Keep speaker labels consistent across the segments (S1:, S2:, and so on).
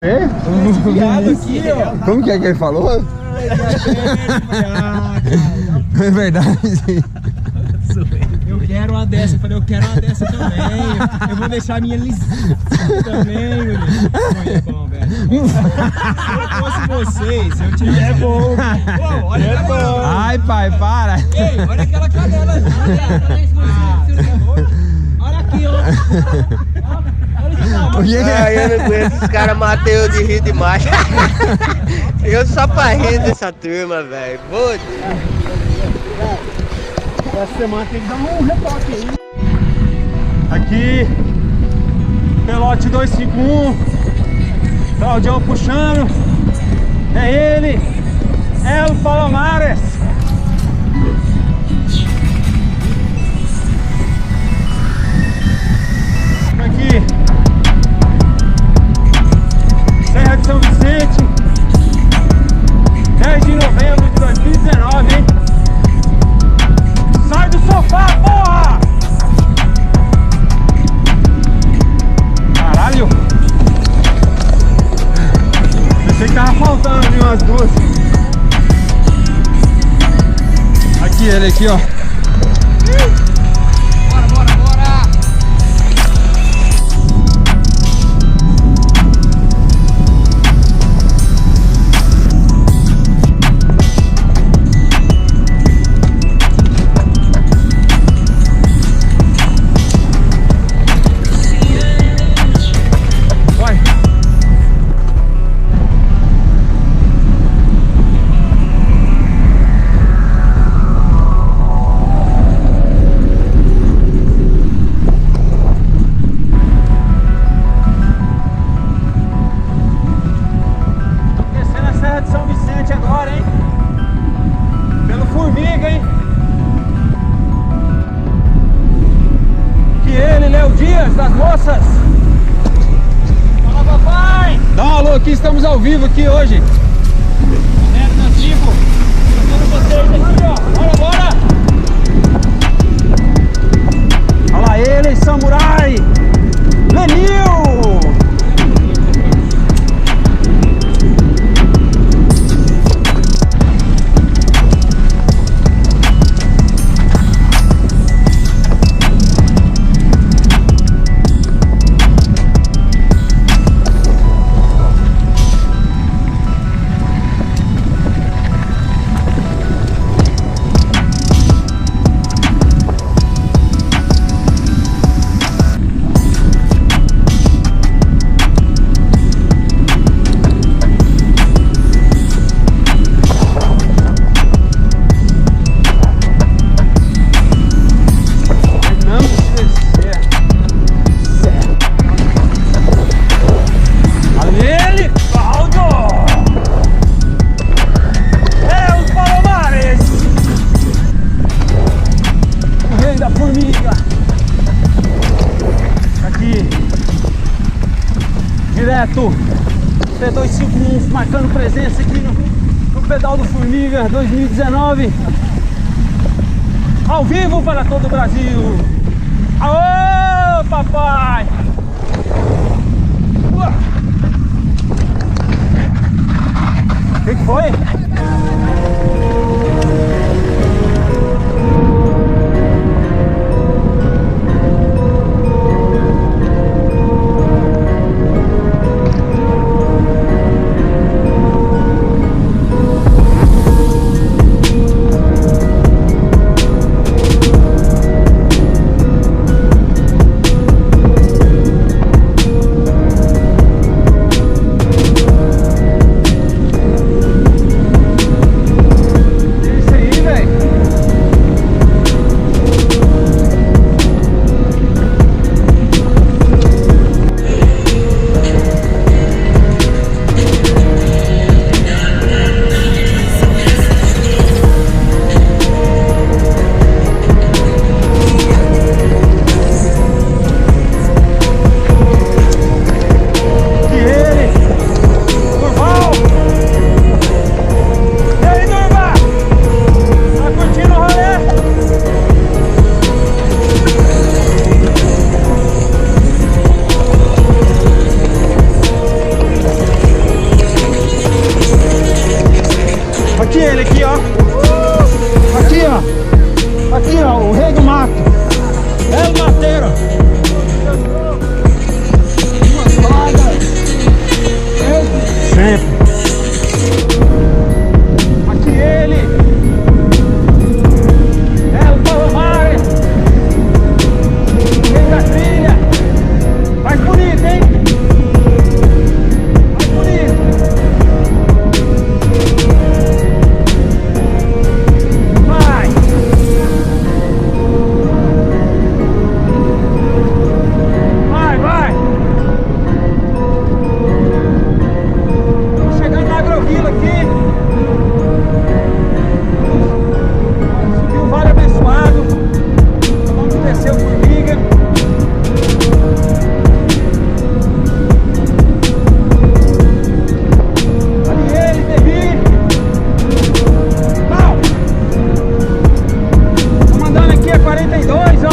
S1: É?
S2: Aqui, ó.
S1: Como que é que ele falou? É verdade.
S2: Eu quero uma dessa, eu falei, eu quero uma dessa também. Eu vou deixar a minha lisinha também, menino. É bom, velho. Se eu fosse vocês, eu tinha. É bom. Pô, olha é bom.
S1: Ai, pai, para.
S2: Ei, olha aquela canela. Olha aqui, ó.
S3: Ai, eu não aguento, os caras matam eu de rir demais. Eu só pra rir dessa turma, velho.
S2: Essa semana tem que dar um retoque aí.
S1: Aqui, Pelote 251, Claudião puxando, é ele, El Palomares. Aqui, Serra de São Vicente, 10 de novembro de 2019, hein? Sai do sofá, porra! Caralho! Pensei que tava faltando ali umas duas. Aqui, ele aqui, ó.
S2: Bora, bora, bora!
S1: Das moças. Fala, papai. Dá um alô aqui, estamos ao vivo aqui hoje.
S2: Galera, nós vivo. Trazendo vocês aqui, ó. Bora, bora.
S1: Olha lá ele, samurai. Lenil. Direto P251 marcando presença aqui no Pedal do Formiga 2019, ao vivo para todo o Brasil. Aô, papai! O que foi? aqui, ó. Aqui, ó. Aqui, ó, o rei do mato. É o mateiro. Sempre. Aqui ele. É o Palomares. Rei da trilha. Faz bonito, hein? Faz bonito. Vai. Vai, vai. Chegando na Agrovila aqui. Subiu o Vale Abençoado. Vamos descer o Formiga. Ali ele, Terri. Pau. Estamos andando aqui a 42, ó.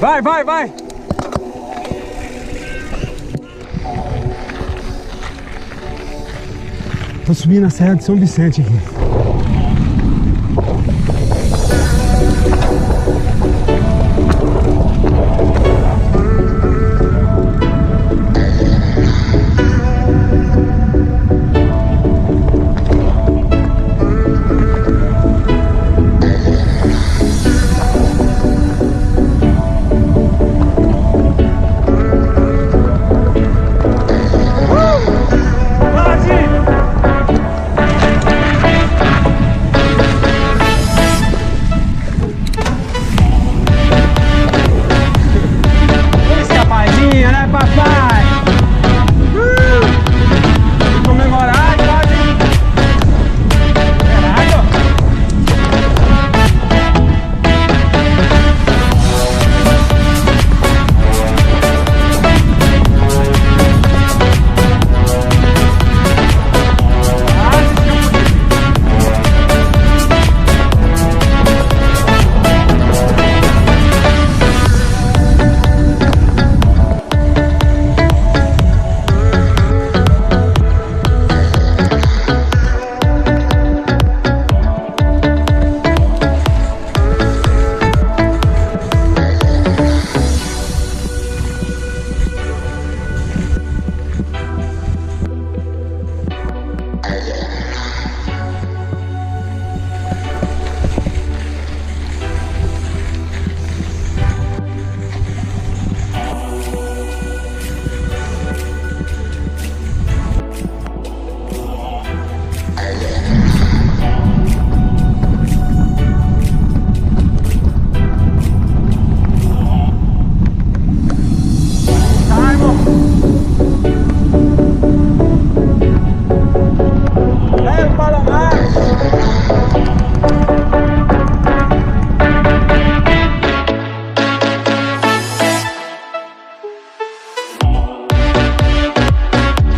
S1: Vai, vai, vai! Tô subindo a Serra de São Vicente aqui.